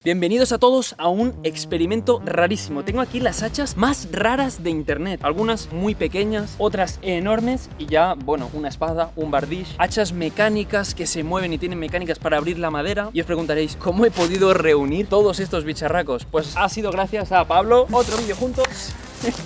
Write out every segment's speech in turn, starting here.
Bienvenidos a todos a un experimento rarísimo. Tengo aquí las hachas más raras de internet. Algunas muy pequeñas, otras enormes y ya, bueno, una espada, un bardish, hachas mecánicas que se mueven y tienen mecánicas para abrir la madera. Y os preguntaréis, ¿cómo he podido reunir todos estos bicharracos? Pues ha sido gracias a Pablo. Otro vídeo juntos.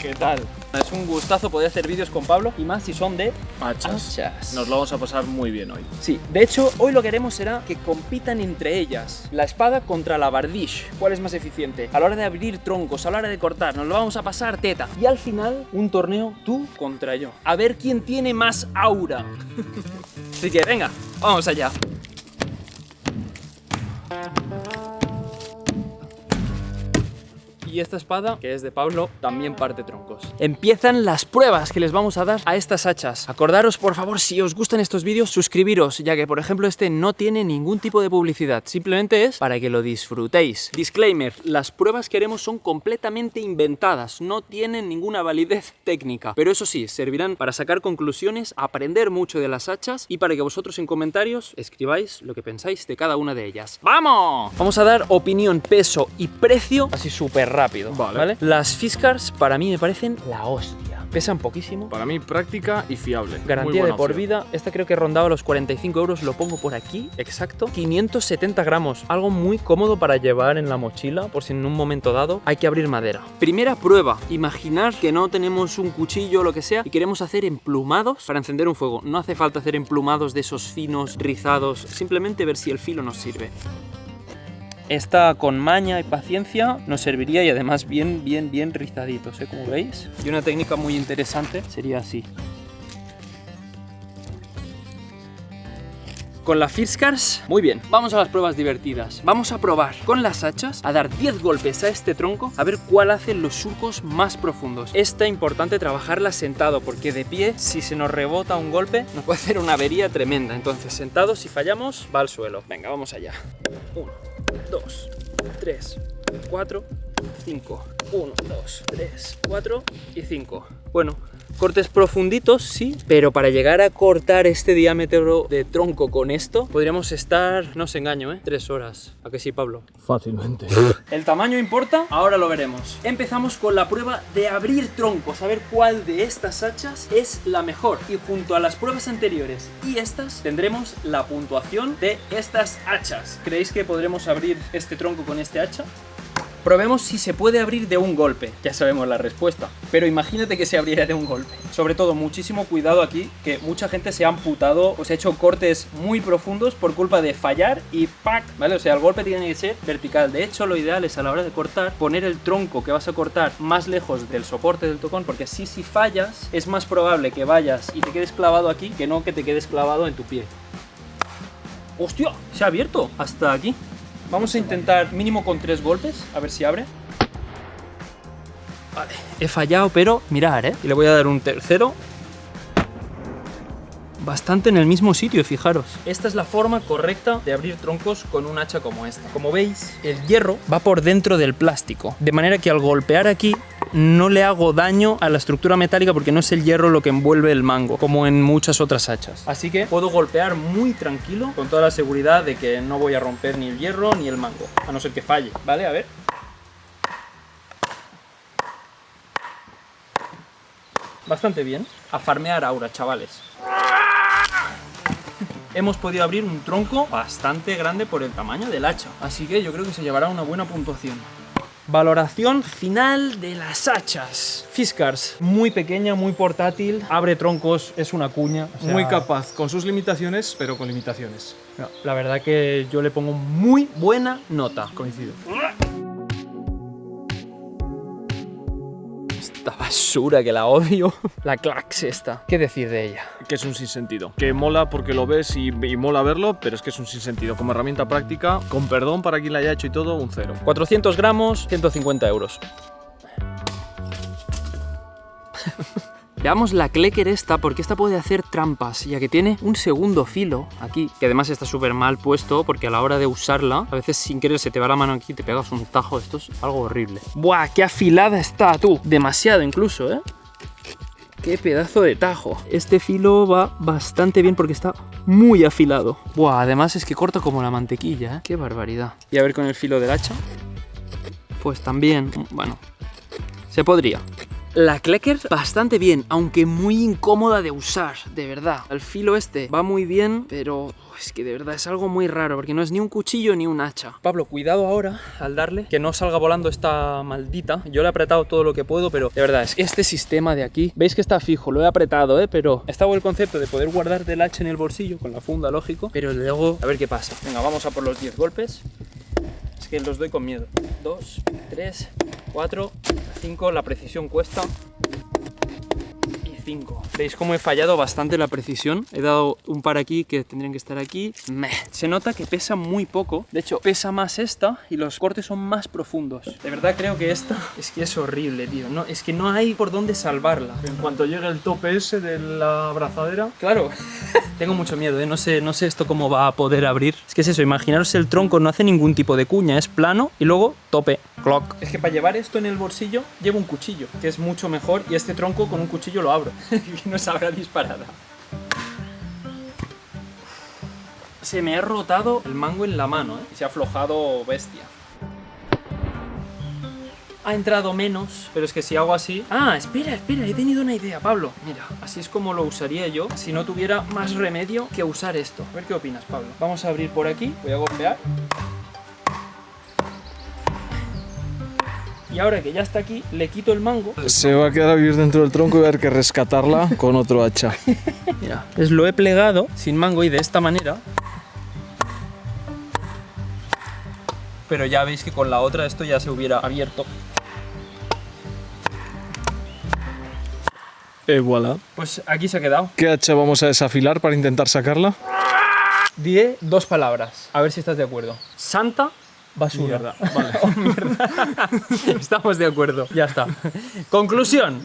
¿Qué tal? Es un gustazo poder hacer vídeos con Pablo y más si son de hachas. Nos lo vamos a pasar muy bien hoy. Sí, de hecho, hoy lo que haremos será que compitan entre ellas la espada contra la bardish. ¿Cuál es más eficiente? A la hora de abrir troncos, a la hora de cortar, nos lo vamos a pasar teta. Y al final, un torneo tú contra yo. A ver quién tiene más aura. Así que venga, vamos allá. Y esta espada, que es de Pablo, también parte troncos. Empiezan las pruebas que les vamos a dar a estas hachas. Acordaros, por favor, si os gustan estos vídeos, suscribiros, ya que, por ejemplo, este no tiene ningún tipo de publicidad. Simplemente es para que lo disfrutéis. Disclaimer, las pruebas que haremos son completamente inventadas, no tienen ninguna validez técnica. Pero eso sí, servirán para sacar conclusiones, aprender mucho de las hachas y para que vosotros en comentarios escribáis lo que pensáis de cada una de ellas. ¡Vamos! Vamos a dar opinión, peso y precio así súper rápido. ¿Vale? Las Fiskars para mí me parecen la hostia. Pesan poquísimo. Para mí práctica y fiable. Garantía de por vida. Esta creo que rondaba los 45 euros. Lo pongo por aquí, exacto. 570 gramos. Algo muy cómodo para llevar en la mochila por si en un momento dado hay que abrir madera. Primera prueba. Imaginar que no tenemos un cuchillo o lo que sea y queremos hacer emplumados para encender un fuego. No hace falta hacer emplumados de esos finos, rizados. Simplemente ver si el filo nos sirve. Esta con maña y paciencia nos serviría y además bien rizaditos, ¿eh? Como veis. Y una técnica muy interesante sería así. Con la Fiskars, muy bien. Vamos a las pruebas divertidas. Vamos a probar con las hachas a dar 10 golpes a este tronco a ver cuál hace los surcos más profundos. Esta importante trabajarla sentado porque de pie, si se nos rebota un golpe, nos puede hacer una avería tremenda. Entonces, sentado, si fallamos, va al suelo. Venga, vamos allá. 1, 2, 3, 4, 5. 1, 2, 3, 4 y 5. Bueno, cortes profunditos, sí, pero para llegar a cortar este diámetro de tronco con esto, podríamos estar, no os engaño, 3 horas. ¿A que sí, Pablo? Fácilmente. ¿El tamaño importa? Ahora lo veremos. Empezamos con la prueba de abrir troncos, a ver cuál de estas hachas es la mejor. Y junto a las pruebas anteriores y estas, tendremos la puntuación de estas hachas. ¿Creéis que podremos abrir este tronco con este hacha? Probemos si se puede abrir de un golpe. Ya sabemos la respuesta, pero imagínate que se abriera de un golpe. Sobre todo, muchísimo cuidado aquí, que mucha gente se ha amputado o se ha hecho cortes muy profundos por culpa de fallar y ¡pac! ¿Vale? O sea, el golpe tiene que ser vertical. De hecho, lo ideal es a la hora de cortar, poner el tronco que vas a cortar más lejos del soporte del tocón, porque así si fallas, es más probable que vayas y te quedes clavado aquí que no que te quedes clavado en tu pie. ¡Hostia! Se ha abierto hasta aquí. Vamos a intentar mínimo con 3 golpes, a ver si abre. Vale, he fallado, pero mirad, Y le voy a dar un tercero. Bastante en el mismo sitio, fijaros. Esta es la forma correcta de abrir troncos con un hacha como esta. Como veis, el hierro va por dentro del plástico, de manera que al golpear aquí no le hago daño a la estructura metálica porque no es el hierro lo que envuelve el mango, como en muchas otras hachas. Así que puedo golpear muy tranquilo, con toda la seguridad de que no voy a romper ni el hierro ni el mango, a no ser que falle, ¿vale? A ver. Bastante bien. A farmear aura, chavales. Hemos podido abrir un tronco bastante grande por el tamaño del hacha, así que yo creo que se llevará una buena puntuación. Valoración final de las hachas. Fiskars, muy pequeña, muy portátil, abre troncos, es una cuña. O sea, muy capaz, con sus limitaciones, pero con limitaciones. No, la verdad que yo le pongo muy buena nota. Coincido. Esta basura que la odio. La Clax esta. ¿Qué decir de ella? Que es un sinsentido. Que mola porque lo ves y mola verlo, pero es que es un sinsentido. Como herramienta práctica, con perdón para quien la haya hecho y todo, un 0. 400 gramos, 150 euros. Veamos la Klecker esta, porque esta puede hacer trampas, ya que tiene un segundo filo aquí, que además está súper mal puesto, porque a la hora de usarla, a veces sin querer se te va la mano aquí y te pegas un tajo. Esto es algo horrible. ¡Buah! ¡Qué afilada está, tú! Demasiado incluso, ¡Qué pedazo de tajo! Este filo va bastante bien porque está muy afilado. Buah, además es que corta como la mantequilla, ¿eh? ¡Qué barbaridad! Y a ver con el filo del hacha. Pues también, bueno, se podría. La Klecker bastante bien, aunque muy incómoda de usar, de verdad. El filo este va muy bien, pero es que de verdad es algo muy raro, porque no es ni un cuchillo ni un hacha. Pablo, cuidado ahora al darle, que no salga volando esta maldita. Yo le he apretado todo lo que puedo, pero de verdad es que este sistema de aquí, veis que está fijo, lo he apretado, pero estaba el concepto de poder guardar el hacha en el bolsillo, con la funda, lógico, pero luego a ver qué pasa. Venga, vamos a por los 10 golpes. Es que los doy con miedo. 2, 3, 4, 5, la precisión cuesta. Y 5. ¿Veis cómo he fallado bastante la precisión? He dado un par aquí que tendrían que estar aquí. Se nota que pesa muy poco. De hecho, pesa más esta y los cortes son más profundos. De verdad creo que esta es que es horrible, tío. No, es que no hay por dónde salvarla. En cuanto llegue el tope ese de la abrazadera... Claro. Tengo mucho miedo, ¿eh? No sé esto cómo va a poder abrir. Es que es eso, imaginaros el tronco no hace ningún tipo de cuña, es plano y luego tope, clock. Es que para llevar esto en el bolsillo llevo un cuchillo, que es mucho mejor, y este tronco con un cuchillo lo abro, que no sabrá disparar. Se me ha rotado el mango en la mano, ¿eh? Se ha aflojado bestia. Ha entrado menos, pero es que si hago así... Ah, espera, he tenido una idea, Pablo. Mira, así es como lo usaría yo si no tuviera más remedio que usar esto. A ver qué opinas, Pablo. Vamos a abrir por aquí, voy a golpear. Y ahora que ya está aquí, le quito el mango. Se va a quedar a vivir dentro del tronco y va a haber que rescatarla con otro hacha. Mira, lo he plegado sin mango y de esta manera. Pero ya veis que con la otra esto ya se hubiera abierto. Voilà. Pues aquí se ha quedado. ¿Qué hacha vamos a desafilar para intentar sacarla? Diré 2 palabras, a ver si estás de acuerdo. Santa, basura. Mierda, vale. Oh, mierda. Estamos de acuerdo, ya está. Conclusión.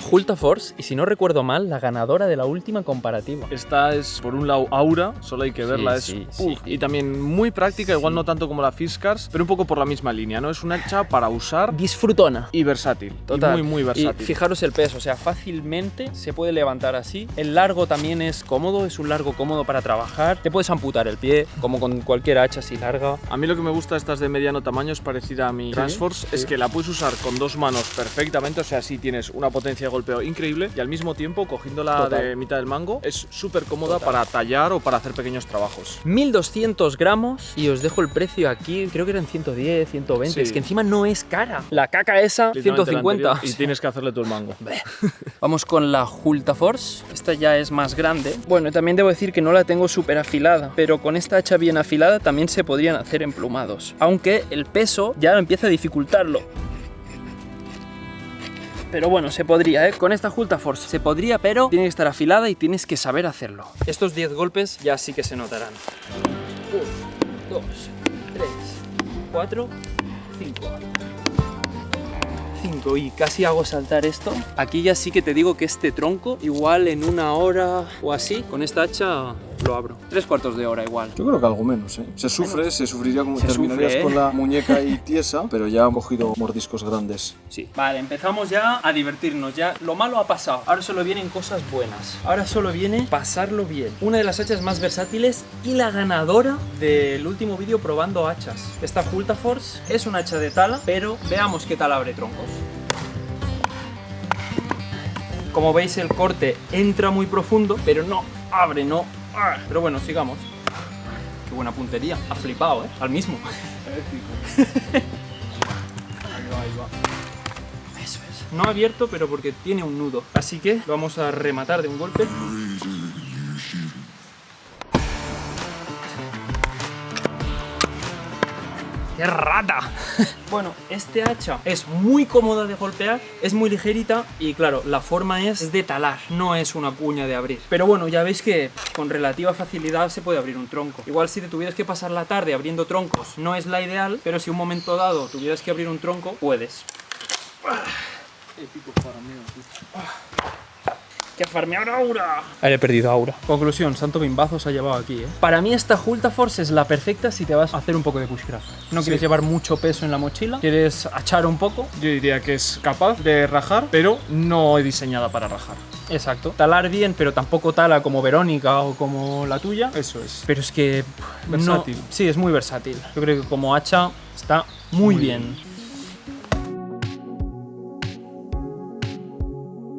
Hulta Force, y si no recuerdo mal, la ganadora de la última comparativa. Esta es, por un lado, Aura, solo hay que verla, Sí. Y también muy práctica, igual no tanto como la Fiskars, pero un poco por la misma línea, ¿no? Es un hacha para usar Disfrutona. y versátil. Total. Y muy versátil. Y fijaros el peso, o sea, fácilmente se puede levantar así. El largo también es cómodo, es un largo cómodo para trabajar. Te puedes amputar el pie, como con cualquier hacha así larga. A mí lo que me gusta de estas de mediano tamaño es parecida a mi Transforce, es que la puedes usar con 2 manos perfectamente, o sea, sí tienes una potencia de golpeo increíble y al mismo tiempo, cogiéndola de mitad del mango, es súper cómoda para tallar o para hacer pequeños trabajos. 1200 gramos y os dejo el precio aquí, creo que eran 110, 120, Sí. Es que encima no es cara. La caca esa, Literalmente 150. la anterior, y tienes que hacerle todo el mango. Vamos con la Hulta Force, esta ya es más grande. Bueno, también debo decir que no la tengo súper afilada, pero con esta hacha bien afilada también se podrían hacer emplumados. Aunque el peso ya empieza a dificultarlo. Pero bueno, se podría, ¿eh? Con esta Hulta Force se podría, pero tiene que estar afilada y tienes que saber hacerlo. Estos 10 golpes ya sí que se notarán. 1, 2, 3, 4, 5. 5 y casi hago saltar esto. Aquí ya sí que te digo que este tronco, igual en 1 hora o así, con esta hacha lo abro. 3/4 de hora igual. Yo creo que algo menos, ¿eh? Se sufriría como Se terminarías sufre, ¿eh? con la muñeca ahí tiesa, pero ya han cogido mordiscos grandes. Sí. Vale, empezamos ya a divertirnos. Ya lo malo ha pasado. Ahora solo vienen cosas buenas. Ahora solo viene pasarlo bien. Una de las hachas más versátiles y la ganadora del último vídeo probando hachas. Esta Hulta Force es un hacha de tala, pero veamos qué tal abre troncos. Como veis, el corte entra muy profundo, pero no abre, no. Pero bueno, sigamos. Qué buena puntería. Ha flipado, ¿eh? Al mismo. Ahí va. Eso es. No ha abierto, pero porque tiene un nudo. Así que lo vamos a rematar de un golpe. ¡Qué rata! Bueno, este hacha es muy cómoda de golpear, es muy ligerita y claro, la forma es de talar, no es una cuña de abrir. Pero bueno, ya veis que con relativa facilidad se puede abrir un tronco. Igual si te tuvieras que pasar la tarde abriendo troncos no es la ideal, pero si un momento dado tuvieras que abrir un tronco, puedes. ¡Que farmear aura! He perdido aura. Conclusión, santo bimbazo se ha llevado aquí, ¿eh? Para mí esta Hulta Force es la perfecta si te vas a hacer un poco de bushcraft. No quieres llevar mucho peso en la mochila, quieres achar un poco. Yo diría que es capaz de rajar, pero no es diseñada para rajar. Exacto. Talar bien, pero tampoco tala como Verónica o como la tuya. Eso es. Pero es que... Versátil. Sí, es muy versátil. Yo creo que como hacha está muy bien.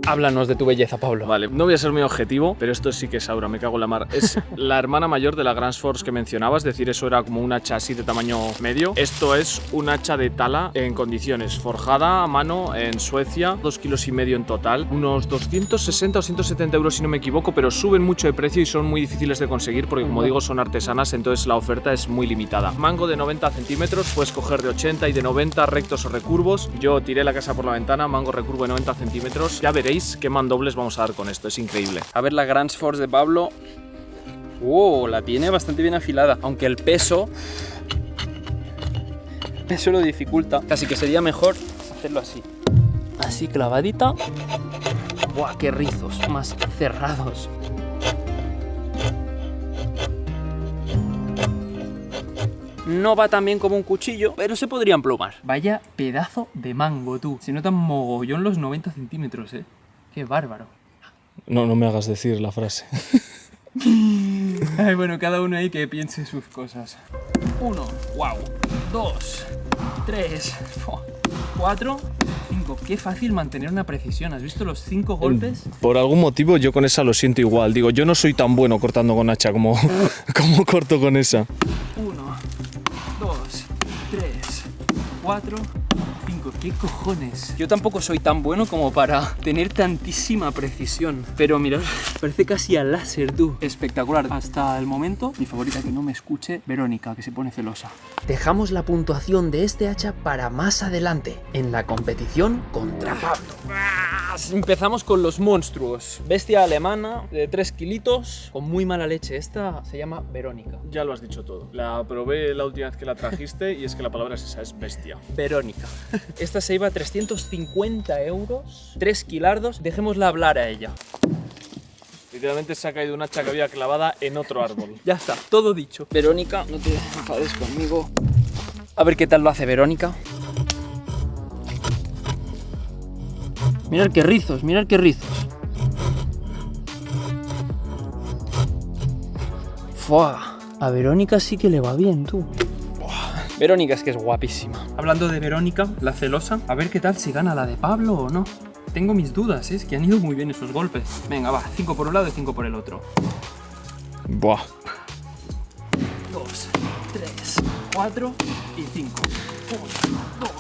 Háblanos de tu belleza, Pablo. Vale, no voy a ser muy objetivo, pero esto sí que es aura, me cago en la mar. Es la hermana mayor de la Gransfors que mencionabas, es decir, eso era como un hacha así de tamaño medio. Esto es un hacha de tala en condiciones, forjada a mano en Suecia, 2,5 kilos en total, unos 260 o 170 euros si no me equivoco, pero suben mucho de precio y son muy difíciles de conseguir porque, como digo, son artesanas, entonces la oferta es muy limitada. Mango de 90 centímetros, puedes coger de 80 y de 90 rectos o recurvos. Yo tiré la casa por la ventana, mango recurvo de 90 centímetros. Ya veréis qué mandobles vamos a dar con esto, es increíble. A ver la Gransfors de Pablo. La tiene bastante bien afilada, aunque el peso lo dificulta. Casi que sería mejor hacerlo así. Así clavadita. ¡Buah, qué rizos más cerrados! No va tan bien como un cuchillo, pero se podría emplumar. Vaya pedazo de mango, tú. Se notan mogollón los 90 centímetros, ¿eh? ¡Qué bárbaro! No me hagas decir la frase. Ay, bueno, cada uno ahí que piense sus cosas. 1, wow. 2, 3, 4, 5. Qué fácil mantener una precisión. ¿Has visto los 5 golpes? Por algún motivo yo con esa lo siento igual. Digo, yo no soy tan bueno cortando con hacha como corto con esa. 1, 2, 3, 4, 5. ¿Qué cojones? Yo tampoco soy tan bueno como para tener tantísima precisión. Pero mirad, parece casi al láser, tú. Espectacular. Hasta el momento, mi favorita que no me escuche, Verónica, que se pone celosa. Dejamos la puntuación de este hacha para más adelante, en la competición contra Pablo. Empezamos con los monstruos. Bestia alemana de 3 kilitos, con muy mala leche. Esta se llama Verónica. Ya lo has dicho todo. La probé la última vez que la trajiste y es que la palabra es esa, es bestia. Verónica. Esta se iba a 350 euros, 3 kilardos. Dejémosla hablar a ella. Literalmente se ha caído una hacha que había clavada en otro árbol. Ya está, todo dicho. Verónica, no te enfades conmigo. A ver qué tal lo hace Verónica. Mirad qué rizos, mirad qué rizos. ¡Fua! A Verónica sí que le va bien, tú. Verónica es que es guapísima. Hablando de Verónica, la celosa, a ver qué tal si gana la de Pablo o no. Tengo mis dudas, es que han ido muy bien esos golpes. Venga, va, 5 por un lado y 5 por el otro. Buah. 2, 3, 4 y 5. 1, 2,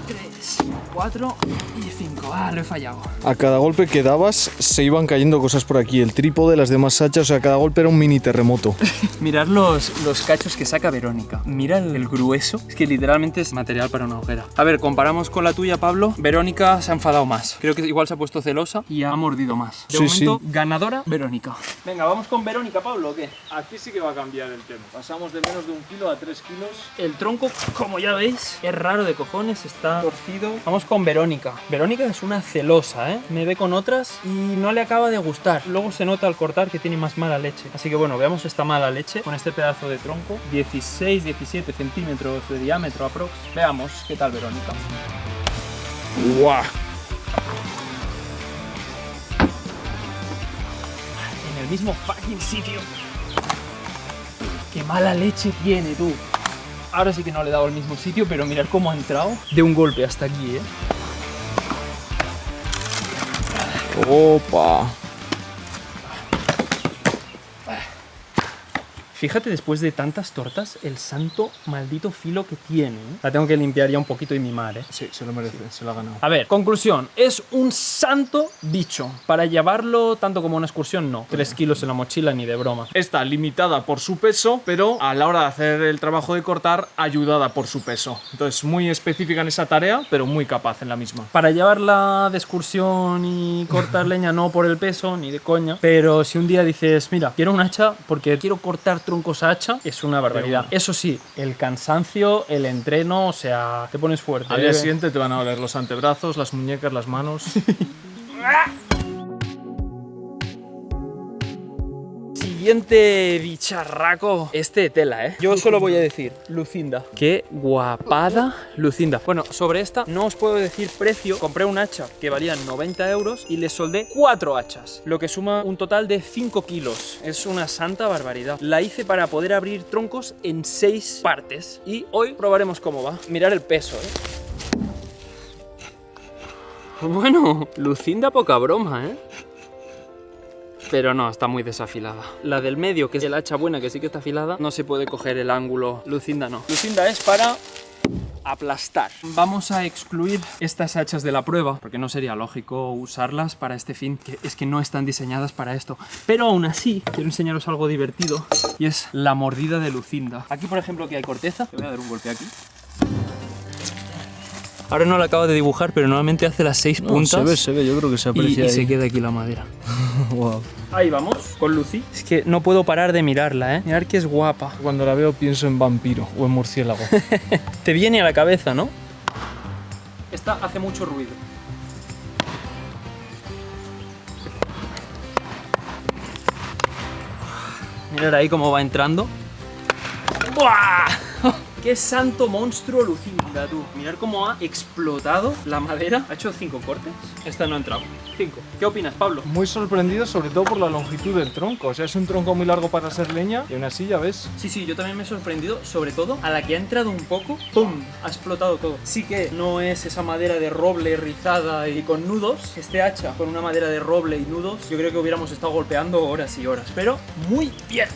3, 4 y 5. Lo he fallado. A cada golpe que dabas se iban cayendo cosas por aquí. El trípode, las demás hachas, o sea, cada golpe era un mini terremoto. Mirad los cachos que saca Verónica. Mira el grueso. Es que literalmente es material para una hoguera. A ver, comparamos con la tuya, Pablo. Verónica se ha enfadado más. Creo que igual se ha puesto celosa y ha mordido más. De momento, ganadora, Verónica. Venga, ¿vamos con Verónica, Pablo, o qué? Aquí sí que va a cambiar el tema. Pasamos de menos de 1 kilo a 3 kilos. El tronco, como ya veis, es raro de cojones, está torcido. Vamos con Verónica. Verónica es una celosa, ¿eh? Me ve con otras y no le acaba de gustar. Luego se nota al cortar que tiene más mala leche. Así que bueno, veamos esta mala leche con este pedazo de tronco. 16-17 centímetros de diámetro aprox. Veamos qué tal Verónica. ¡Guau! En el mismo fucking sitio. ¡Qué mala leche tiene, tú! Ahora sí que no le he dado al mismo sitio, pero mirad cómo ha entrado de un golpe hasta aquí, ¿eh? ¡Opa! Fíjate, después de tantas tortas, el santo maldito filo que tiene, ¿eh? La tengo que limpiar ya un poquito y mimar, ¿eh? Sí, se lo merece, se lo ha ganado. A ver, conclusión. Es un santo bicho. Para llevarlo tanto como una excursión, no. 3 kilos en la mochila ni de broma. Está limitada por su peso, pero a la hora de hacer el trabajo de cortar, ayudada por su peso. Entonces, muy específica en esa tarea, pero muy capaz en la misma. Para llevarla de excursión y cortar leña, no por el peso, ni de coña. Pero si un día dices, mira, quiero un hacha porque quiero cortar troncos a hacha, es una barbaridad. Eso sí, el cansancio, el entreno, o sea, te pones fuerte. Al día siguiente te van a doler los antebrazos, las muñecas, las manos. siguiente bicharraco. Este tela, ¿eh? Yo solo voy a decir, Lucinda. Qué guapada Lucinda. Bueno, sobre esta no os puedo decir precio. Compré un hacha que valía 90 euros y le soldé 4 hachas, lo que suma un total de 5 kilos. Es una santa barbaridad. La hice para poder abrir troncos en 6 partes y hoy probaremos cómo va. Mirar el peso, ¿eh? Bueno, Lucinda poca broma, ¿eh? Pero no, está muy desafilada. La del medio, que es el hacha buena, que sí que está afilada, no se puede coger el ángulo. Lucinda no. Lucinda es para aplastar. Vamos a excluir estas hachas de la prueba, porque no sería lógico usarlas para este fin, que es que no están diseñadas para esto. Pero aún así, quiero enseñaros algo divertido, y es la mordida de Lucinda. Aquí, por ejemplo, que hay corteza. Te voy a dar un golpe aquí. Ahora no la acabo de dibujar, pero normalmente hace las 6 puntas. Se ve, yo creo que se aprecia Y ahí. se queda aquí la madera. Wow. Ahí vamos, con Lucy. Es que no puedo parar de mirarla, ¿eh? Mirar que es guapa. Cuando la veo pienso en vampiro o en murciélago. Te viene a la cabeza, ¿no? Esta hace mucho ruido. Mirad ahí cómo va entrando. ¡Buah! ¡Qué santo monstruo Lucinda, tú! Mirad cómo ha explotado la madera. ¿Ha hecho 5 cortes? Esta no ha entrado. 5. ¿Qué opinas, Pablo? Muy sorprendido, sobre todo por la longitud del tronco. O sea, es un tronco muy largo para ser leña y aún así, ya ves. Sí, yo también me he sorprendido, sobre todo a la que ha entrado un poco, ¡pum! Ha explotado todo. Sí que no es esa madera de roble rizada y con nudos. Este hacha con una madera de roble y nudos, yo creo que hubiéramos estado golpeando horas y horas. Pero muy bien.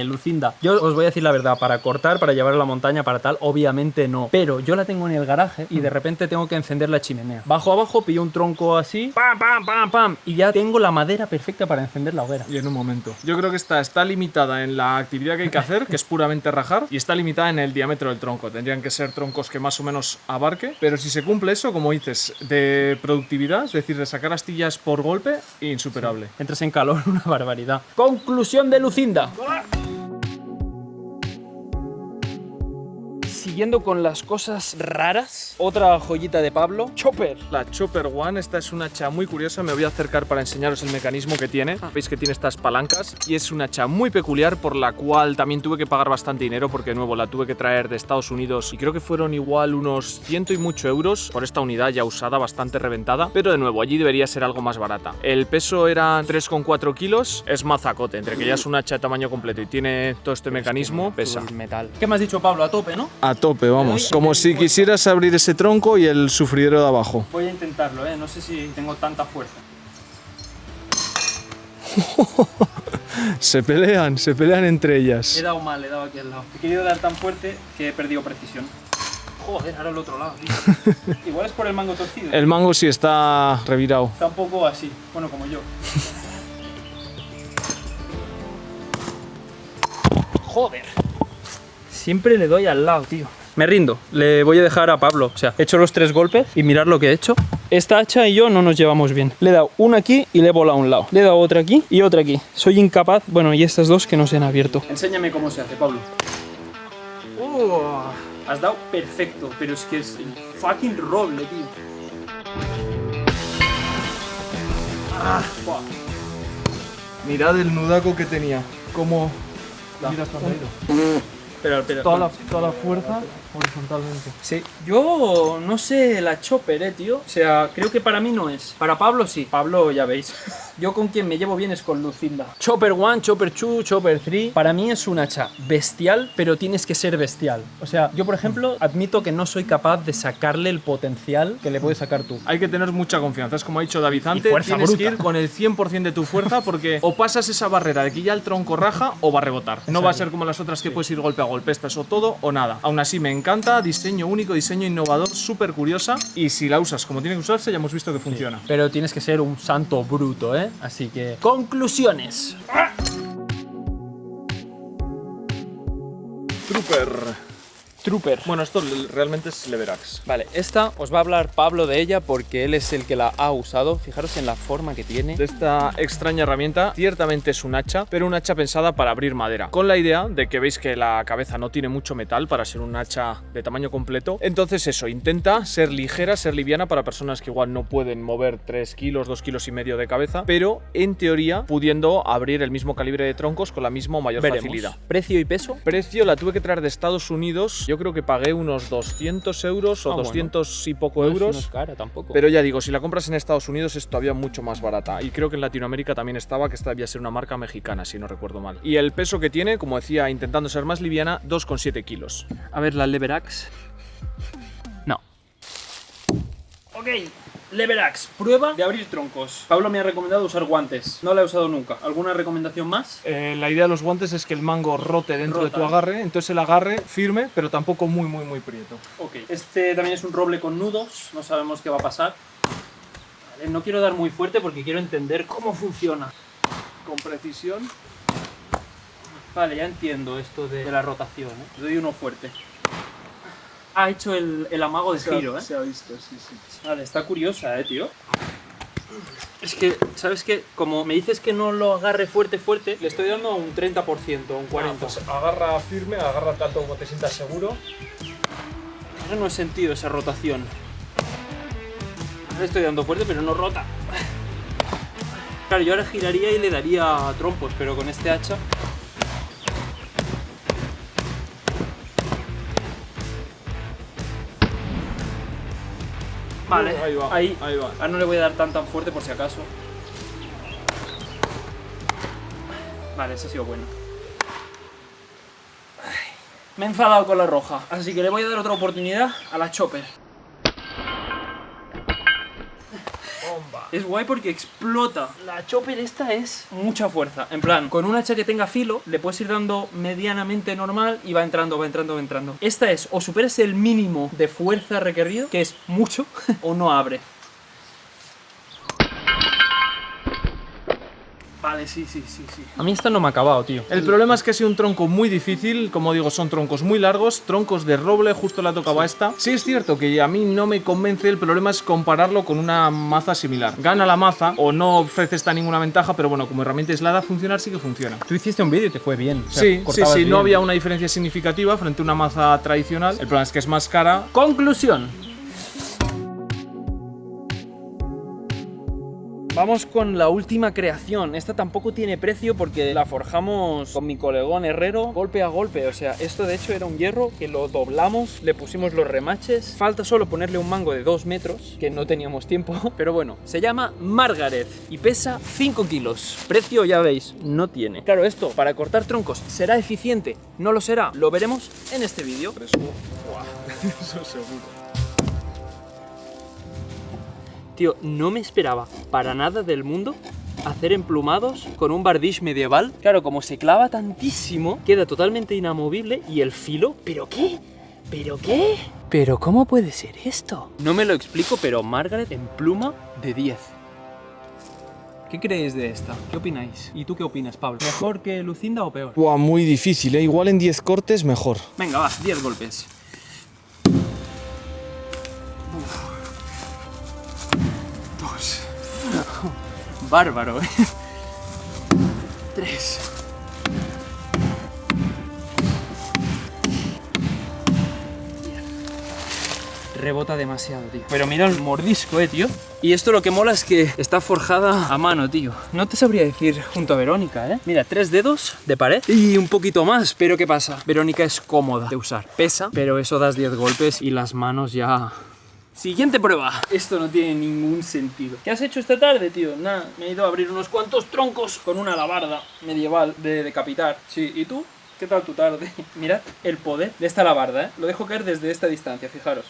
Lucinda, yo os voy a decir la verdad, para cortar, para llevar a la montaña, para tal, obviamente no. Pero yo la tengo en el garaje y de repente tengo que encender la chimenea. Bajo abajo, pillo un tronco así, pam, pam, pam, pam, y ya tengo la madera perfecta para encender la hoguera. Y en un momento. Yo creo que esta está limitada en la actividad que hay que hacer, que es puramente rajar, y está limitada en el diámetro del tronco. Tendrían que ser troncos que más o menos abarque, pero si se cumple eso, como dices, de productividad, es decir, de sacar astillas por golpe, insuperable. Entras en calor, una barbaridad. Conclusión de Lucinda. Siguiendo con las cosas raras, otra joyita de Pablo, Chopper. La Chopper One, esta es una hacha muy curiosa, me voy a acercar para enseñaros el mecanismo que tiene. Veis que tiene estas palancas y es una hacha muy peculiar por la cual también tuve que pagar bastante dinero porque de nuevo la tuve que traer de Estados Unidos y creo que fueron igual unos 100 y mucho euros por esta unidad ya usada, bastante reventada, pero de nuevo allí debería ser algo más barata. El peso era 3,4 kilos, es mazacote, entre que ya es una hacha de tamaño completo y tiene todo este mecanismo, pesa. El metal. ¿Qué me has dicho, Pablo? A tope, ¿no? A tope, vamos. Como si quisieras abrir ese tronco y el sufridero de abajo. Voy a intentarlo, no sé si tengo tanta fuerza. Se pelean entre ellas. He dado mal, he dado aquí al lado. He querido dar tan fuerte que he perdido precisión. Joder, ahora el otro lado, tío. Igual es por el mango torcido. El mango sí está revirado. Está un poco así, bueno, como yo. Joder. Siempre le doy al lado, tío. Me rindo, le voy a dejar a Pablo. O sea, he hecho los 3 golpes y mirad lo que he hecho. Esta hacha y yo no nos llevamos bien. Le he dado una aquí y le he volado a un lado. Le he dado otra aquí y otra aquí. Soy incapaz, bueno, y estas dos que no se han abierto. Enséñame cómo se hace, Pablo. Has dado perfecto, pero es que es el fucking roble, tío. Mirad el nudaco que tenía. Cómo... Mira, está caído. Pero Toda la fuerza horizontalmente. sí, yo no sé la Chopper, tío. O sea, creo que para mí no es. Para Pablo sí. Pablo ya veis. Yo con quien me llevo bien es con Lucinda. Chopper 1, Chopper 2, Chopper 3. Para mí es un hacha bestial, pero tienes que ser bestial. O sea, yo por ejemplo admito que no soy capaz de sacarle el potencial que le puedes sacar tú. Hay que tener mucha confianza. Es como ha dicho David antes, fuerza tienes bruta. que ir con el 100% de tu fuerza porque o pasas esa barrera de que ya el tronco raja o va a rebotar. No va a ser como las otras que puedes ir golpe a golpe. Esta es o todo o nada. Aún así me encanta, diseño único, diseño innovador, súper curiosa y si la usas como tiene que usarse ya hemos visto que funciona. Pero tienes que ser un santo bruto, ¿eh? Así que... Conclusiones. Trooper. Trooper. Bueno, esto realmente es Leverax. Vale, esta os va a hablar Pablo de ella porque él es el que la ha usado. Fijaros en la forma que tiene. De esta extraña herramienta, ciertamente es un hacha, pero un hacha pensada para abrir madera, con la idea de que veis que la cabeza no tiene mucho metal para ser un hacha de tamaño completo. Entonces eso, intenta ser ligera, ser liviana para personas que igual no pueden mover 3 kilos, 2,5 kilos de cabeza, pero en teoría pudiendo abrir el mismo calibre de troncos con la misma o mayor facilidad. ¿Precio y peso? Precio, la tuve que traer de Estados Unidos. Yo creo que pagué unos 200 euros o 200 y poco euros. No es cara tampoco. Pero ya digo, si la compras en Estados Unidos es todavía mucho más barata. Y creo que en Latinoamérica también estaba, que esta debía ser una marca mexicana, si no recuerdo mal. Y el peso que tiene, como decía, intentando ser más liviana, 2,7 kilos. A ver, la Leverax. No. Ok. Leverax, prueba de abrir troncos. Pablo me ha recomendado usar guantes. No la he usado nunca. ¿Alguna recomendación más? La idea de los guantes es que el mango rote dentro de tu agarre, entonces el agarre firme, pero tampoco muy prieto. Ok. Este también es un roble con nudos. No sabemos qué va a pasar. Vale, no quiero dar muy fuerte porque quiero entender cómo funciona. Con precisión. Vale, ya entiendo esto de la rotación, ¿eh? Doy uno fuerte. Ha hecho el amago de giro, ¿eh? Se ha visto, sí. Vale, está curiosa, tío. Es que, ¿sabes qué? Como me dices que no lo agarre fuerte, le estoy dando un 30%, un 40%. Pues agarra firme, agarra tanto como te sientas seguro. Ahora no he sentido esa rotación. Ahora le estoy dando fuerte, pero no rota. Claro, yo ahora giraría y le daría trompos, pero con este hacha... Vale, ahí va. Ahora no le voy a dar tan fuerte por si acaso. Vale, ese ha sido bueno. Me he enfadado con la roja, así que le voy a dar otra oportunidad a la chopper. Bomba. Es guay porque explota. La chopper esta es mucha fuerza. En plan, con un hacha que tenga filo, le puedes ir dando medianamente normal y va entrando. Esta es, o superas el mínimo de fuerza requerido, que es mucho, o no abre. Vale, sí. A mí esta no me ha acabado, tío. El problema es que ha sido un tronco muy difícil, como digo, son troncos muy largos, troncos de roble, justo la tocaba esta. Sí es cierto que a mí no me convence, el problema es compararlo con una maza similar. Gana la maza o no ofrece esta ninguna ventaja, pero bueno, como herramienta aislada funcionar sí que funciona. Tú hiciste un vídeo y te fue bien. O sea, sí, bien. No había una diferencia significativa frente a una maza tradicional. El problema es que es más cara. Conclusión. Vamos con la última creación. Esta tampoco tiene precio porque la forjamos con mi colegón herrero golpe a golpe. O sea, esto de hecho era un hierro que lo doblamos, le pusimos los remaches. Falta solo ponerle un mango de 2 metros, que no teníamos tiempo. Pero bueno, se llama Margaret y pesa 5 kilos. Precio, ya veis, no tiene. Claro, esto para cortar troncos, ¿será eficiente? ¿No lo será? Lo veremos en este vídeo. Eso seguro. Tío, no me esperaba para nada del mundo hacer emplumados con un bardiche medieval. Claro, como se clava tantísimo, queda totalmente inamovible y el filo... ¿Pero qué? ¿Pero qué? ¿Pero cómo puede ser esto? No me lo explico, pero Margaret empluma de 10. ¿Qué creéis de esta? ¿Qué opináis? ¿Y tú qué opinas, Pablo? ¿Mejor que Lucinda o peor? Buah, muy difícil, ¿eh? Igual en 10 cortes mejor. Venga, va, 10 golpes. Bárbaro, ¿eh? 3. Rebota demasiado, tío. Pero mira el mordisco, tío. Y esto lo que mola es que está forjada a mano, tío. No te sabría decir junto a Verónica, ¿eh? Mira, 3 dedos de pared y un poquito más. Pero ¿qué pasa? Verónica es cómoda de usar. Pesa, pero eso das 10 golpes y las manos ya... Siguiente prueba. Esto no tiene ningún sentido. ¿Qué has hecho esta tarde, tío? Nada, me he ido a abrir unos cuantos troncos con una alabarda medieval de decapitar. Sí, ¿y tú? ¿Qué tal tu tarde? Mirad el poder de esta alabarda, ¿eh? Lo dejo caer desde esta distancia, fijaros.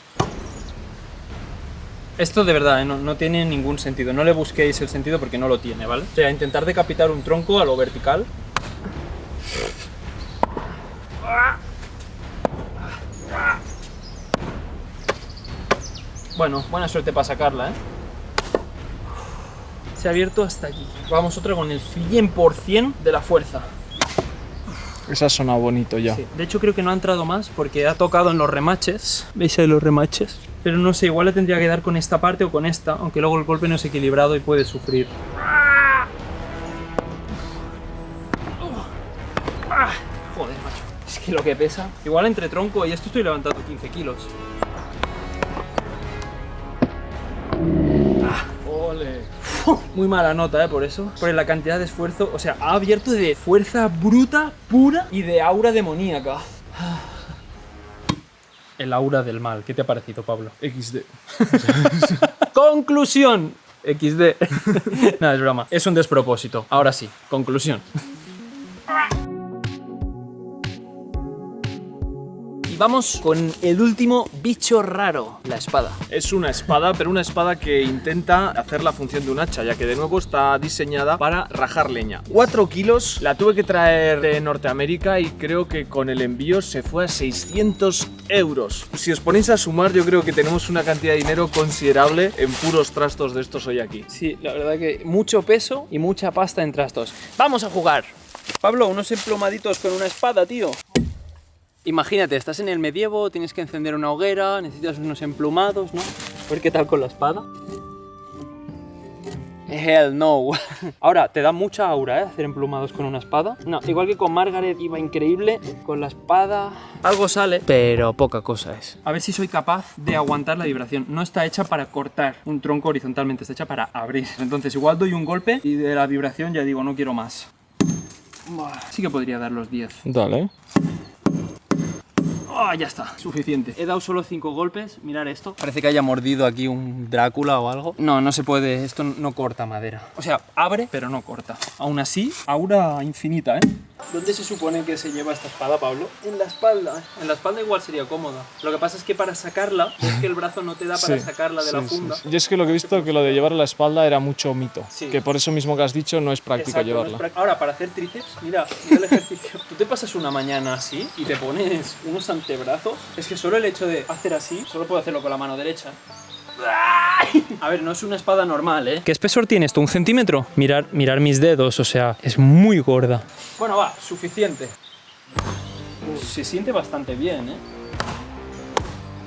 Esto de verdad, ¿eh? No tiene ningún sentido. No le busquéis el sentido porque no lo tiene, ¿vale? O sea, intentar decapitar un tronco a lo vertical. Bueno, buena suerte para sacarla, ¿eh? Se ha abierto hasta aquí. Vamos otra con el 100% de la fuerza. Esa ha sonado bonito ya. Sí. De hecho creo que no ha entrado más porque ha tocado en los remaches. ¿Veis ahí los remaches? Pero no sé, igual le tendría que dar con esta parte o con esta, aunque luego el golpe no es equilibrado y puede sufrir. Joder, macho. Es que lo que pesa. Igual entre tronco y esto estoy levantando 15 kilos. Ole. Muy mala nota, por eso. Por la cantidad de esfuerzo. O sea, ha abierto de fuerza bruta, pura y de aura demoníaca. El aura del mal. ¿Qué te ha parecido, Pablo? XD. Conclusión. XD. Nada, es broma. Es un despropósito. Ahora sí, conclusión. Y vamos con el último bicho raro, la espada. Es una espada, pero una espada que intenta hacer la función de un hacha, ya que de nuevo está diseñada para rajar leña. 4 kilos, la tuve que traer de Norteamérica y creo que con el envío se fue a 600 euros. Si os ponéis a sumar, yo creo que tenemos una cantidad de dinero considerable en puros trastos de estos hoy aquí. Sí, la verdad que mucho peso y mucha pasta en trastos. ¡Vamos a jugar! Pablo, unos emplumaditos con una espada, tío. Imagínate, estás en el medievo, tienes que encender una hoguera, necesitas unos emplumados, ¿no? A ver qué tal con la espada. Hell no. Ahora, te da mucha aura, hacer emplumados con una espada. No, igual que con Margaret iba increíble, con la espada algo sale, pero poca cosa es. A ver si soy capaz de aguantar la vibración. No está hecha para cortar un tronco horizontalmente, está hecha para abrir. Entonces igual doy un golpe y de la vibración ya digo, no quiero más. Sí que podría dar los 10. Dale. Oh, ya está, suficiente. He dado solo 5 golpes, mirad esto. Parece que haya mordido aquí un Drácula o algo. No, no se puede, esto no corta madera. O sea, abre, pero no corta. Aún así, aura infinita, ¿eh? ¿Dónde se supone que se lleva esta espada, Pablo? En la espalda. En la espalda igual sería cómoda. Lo que pasa es que para sacarla, es que el brazo no te da para sacarla de la funda. Yo es que lo que he visto que lo de llevar a la espalda era mucho mito. Sí. Que por eso mismo que has dicho no es práctico. Exacto, llevarla. no es Ahora, para hacer tríceps, mira el ejercicio. Tú te pasas una mañana así y te pones unos antebrazos. Es que solo el hecho de hacer así, solo puedo hacerlo con la mano derecha. A ver, no es una espada normal, ¿eh? ¿Qué espesor tiene esto? ¿1 centímetro? Mirar mis dedos, o sea, es muy gorda. Bueno, va, suficiente. Se siente bastante bien, ¿eh?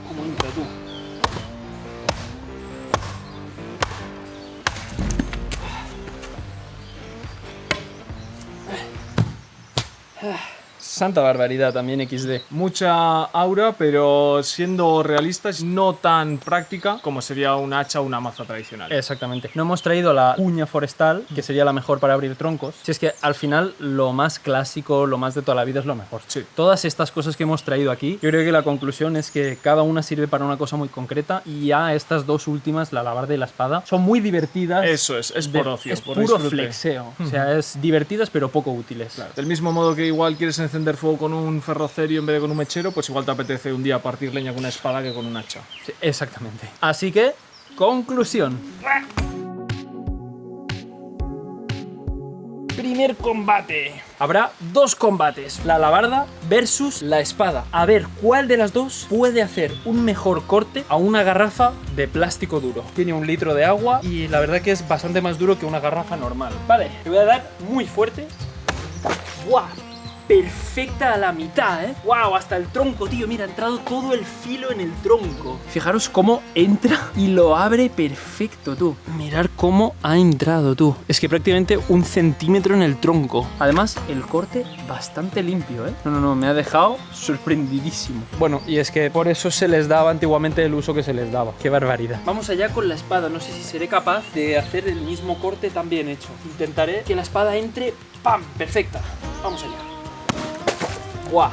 ¿Cómo entra tú? Santa barbaridad también XD. Mucha aura, pero siendo realistas, no tan práctica como sería un hacha o una maza tradicional. Exactamente. No hemos traído la cuña forestal, que sería la mejor para abrir troncos. Si es que al final lo más clásico, lo más de toda la vida es lo mejor. Sí. Todas estas cosas que hemos traído aquí, yo creo que la conclusión es que cada una sirve para una cosa muy concreta y ya estas dos últimas, la alabarda y la espada, son muy divertidas. Eso es por ocio, es por puro disfrute. flexeo. O sea, es divertidas pero poco útiles. Claro. Del mismo modo que igual quieres encender fuego con un ferrocerio en vez de con un mechero, pues igual te apetece un día partir leña con una espada que con un hacha. Sí, exactamente. Así que, conclusión. Primer combate. Habrá 2 combates, la alabarda versus la espada. A ver cuál de las dos puede hacer un mejor corte a una garrafa de plástico duro. Tiene 1 litro de agua y la verdad que es bastante más duro que una garrafa normal. Vale, te voy a dar muy fuerte. ¡Buah! Perfecta a la mitad, ¿eh? ¡Wow! Hasta el tronco, tío. Mira, ha entrado todo el filo en el tronco. Fijaros cómo entra y lo abre perfecto, tú. Mirad cómo ha entrado, tú. Es que prácticamente 1 centímetro en el tronco. Además, el corte bastante limpio, ¿eh? No, me ha dejado sorprendidísimo. Bueno, y es que por eso se les daba antiguamente el uso que se les daba. ¡Qué barbaridad! Vamos allá con la espada. No sé si seré capaz de hacer el mismo corte tan bien hecho. Intentaré que la espada entre... ¡Pam! Perfecta. Vamos allá. ¡Guau!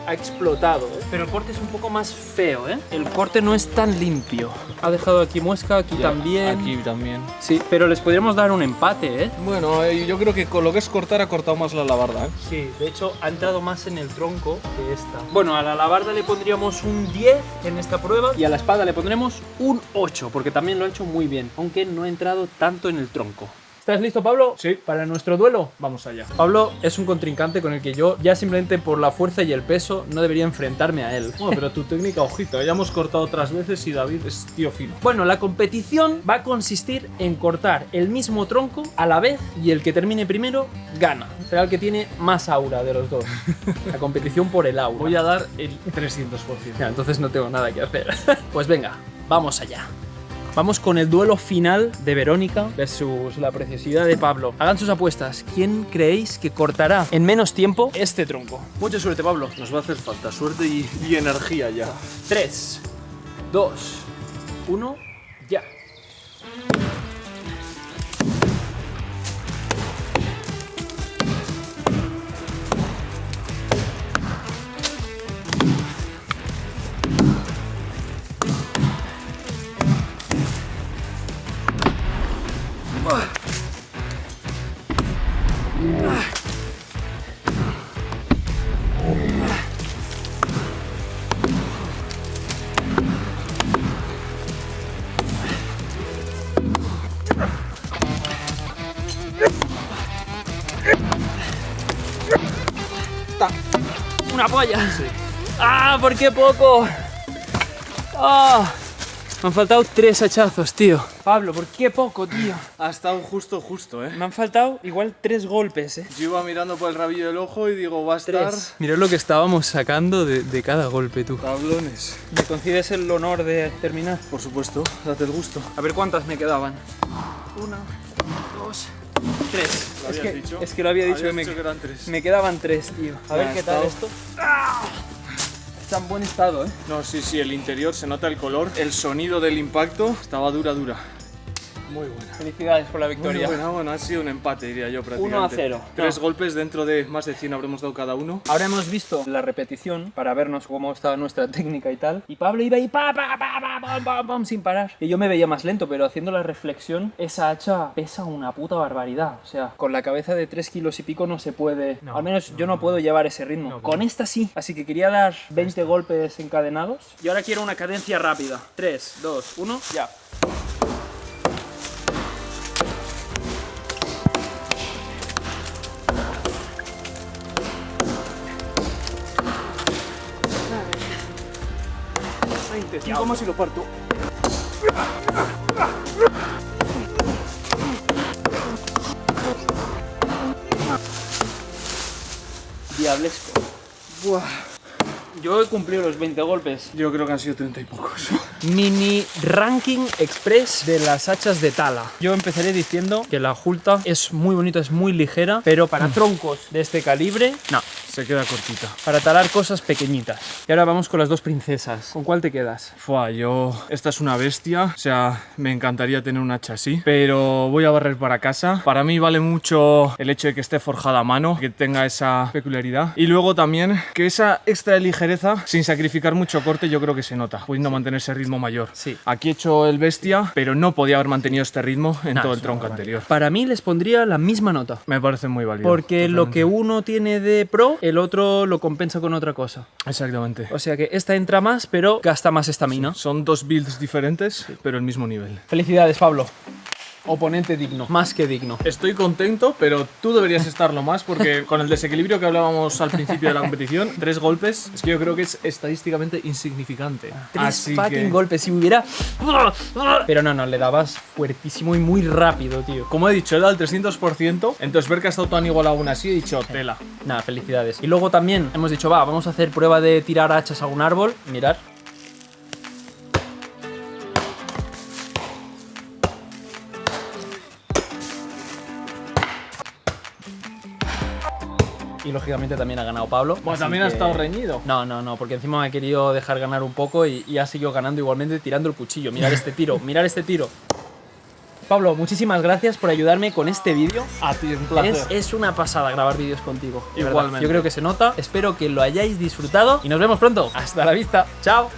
Ha explotado, ¿eh? Pero el corte es un poco más feo, ¿eh? El corte no es tan limpio. Ha dejado aquí muesca, aquí también. Aquí también. Sí, pero les podríamos dar un empate, ¿eh? Bueno, yo creo que con lo que es cortar ha cortado más la alabarda, ¿eh? Sí, de hecho ha entrado más en el tronco que esta. Bueno, a la alabarda le pondríamos un 10 en esta prueba y a la espada le pondremos un 8, porque también lo ha hecho muy bien, aunque no ha entrado tanto en el tronco. ¿Estás listo, Pablo? Sí. ¿Para nuestro duelo? Vamos allá. Pablo es un contrincante con el que yo, ya simplemente por la fuerza y el peso, no debería enfrentarme a él. Bueno, pero tu técnica, ojito, ya hemos cortado otras veces y David es tío fino. Bueno, la competición va a consistir en cortar el mismo tronco a la vez y el que termine primero gana. Será el que tiene más aura de los dos. La competición por el aura. Voy a dar el 300%. Ya, entonces no tengo nada que hacer. Pues venga, vamos allá. Vamos con el duelo final de Verónica versus la preciosidad de Pablo. Hagan sus apuestas. ¿Quién creéis que cortará en menos tiempo este tronco? Mucha suerte, Pablo. Nos va a hacer falta suerte y energía ya. 3, 2, 1, ya. Una polla. Sí. ¡Ah! ¿Por qué poco? ¡Ah! Me han faltado 3 hachazos, tío. Pablo, ¿por qué poco, tío? Ha estado justo, Me han faltado igual 3 golpes, ¿eh? Yo iba mirando por el rabillo del ojo y digo, va a estar... 3. Mirad lo que estábamos sacando de cada golpe, tú. Tablones. ¿Me concedes el honor de terminar? Por supuesto, date el gusto. A ver cuántas me quedaban. 1, 2, 3. ¿Lo habías dicho? Es que lo había dicho, Habías que dicho que eran 3. me quedaban 3, tío. A ver Ya, qué tal estado. esto. ¡Ah! Está en buen estado, ¿eh? No, sí, el interior, se nota el color, el sonido del impacto, estaba dura. Muy buena. Felicidades por la victoria. Bueno, ha sido un empate, diría yo, prácticamente. 1-0. 3 golpes dentro de más de 100 habremos dado cada uno. Ahora hemos visto la repetición para vernos cómo estaba nuestra técnica y tal. Y Pablo iba ahí pam, sin parar. Y yo me veía más lento, pero haciendo la reflexión, esa hacha pesa una puta barbaridad. O sea, con la cabeza de 3 kilos y pico no se puede... Al menos yo no puedo llevar ese ritmo. Con esta sí. Así que quería dar 20 golpes encadenados. Y ahora quiero una cadencia rápida. 3, 2, 1, ya. ¿Cómo si lo parto? Diablesco. Buah. Yo he cumplido los 20 golpes. Yo creo que han sido 30 y pocos. Mini ranking express de las hachas de tala. Yo empezaré diciendo que la Hulta es muy bonita, es muy ligera, pero para troncos de este calibre, no. Se queda cortita. Para talar cosas pequeñitas. Y ahora vamos con las 2 princesas. ¿Con cuál te quedas? Esta es una bestia, o sea, me encantaría tener un hacha así, pero voy a barrer para casa. Para mí vale mucho el hecho de que esté forjada a mano, que tenga esa peculiaridad. Y luego también que esa extra ligereza, sin sacrificar mucho corte, yo creo que se nota, pudiendo mantener ese ritmo mayor. Sí. Aquí he hecho el bestia, pero no podía haber mantenido este ritmo en todo el tronco anterior. Para mí les pondría la misma nota. Me parece muy válido. Porque totalmente. lo que uno tiene de pro, el otro lo compensa con otra cosa. Exactamente. O sea que esta entra más, pero gasta más estamina. Son 2 builds diferentes, pero el mismo nivel. Felicidades, Pablo. Oponente digno, más que digno. Estoy contento, pero tú deberías estarlo más porque con el desequilibrio que hablábamos al principio de la competición, 3 golpes, es que yo creo que es estadísticamente insignificante. 3 fucking golpes, si hubiera... Pero no, le dabas fuertísimo y muy rápido, tío. Como he dicho, he dado el 300%, entonces ver que ha estado tan igualado aún así, he dicho, tela. Nada, felicidades. Y luego también hemos dicho, vamos a hacer prueba de tirar hachas a un árbol. Mirad. Y lógicamente también ha ganado Pablo. Pues así también ha que... estado reñido. No, porque encima me ha querido dejar ganar un poco y ha seguido ganando igualmente tirando el cuchillo. Mirad este tiro, mirad este tiro. Pablo, muchísimas gracias por ayudarme con este vídeo. A ti, un placer. Es una pasada grabar vídeos contigo. de Igualmente. verdad. Yo creo que se nota. Espero que lo hayáis disfrutado y nos vemos pronto. Hasta la vista. Chao.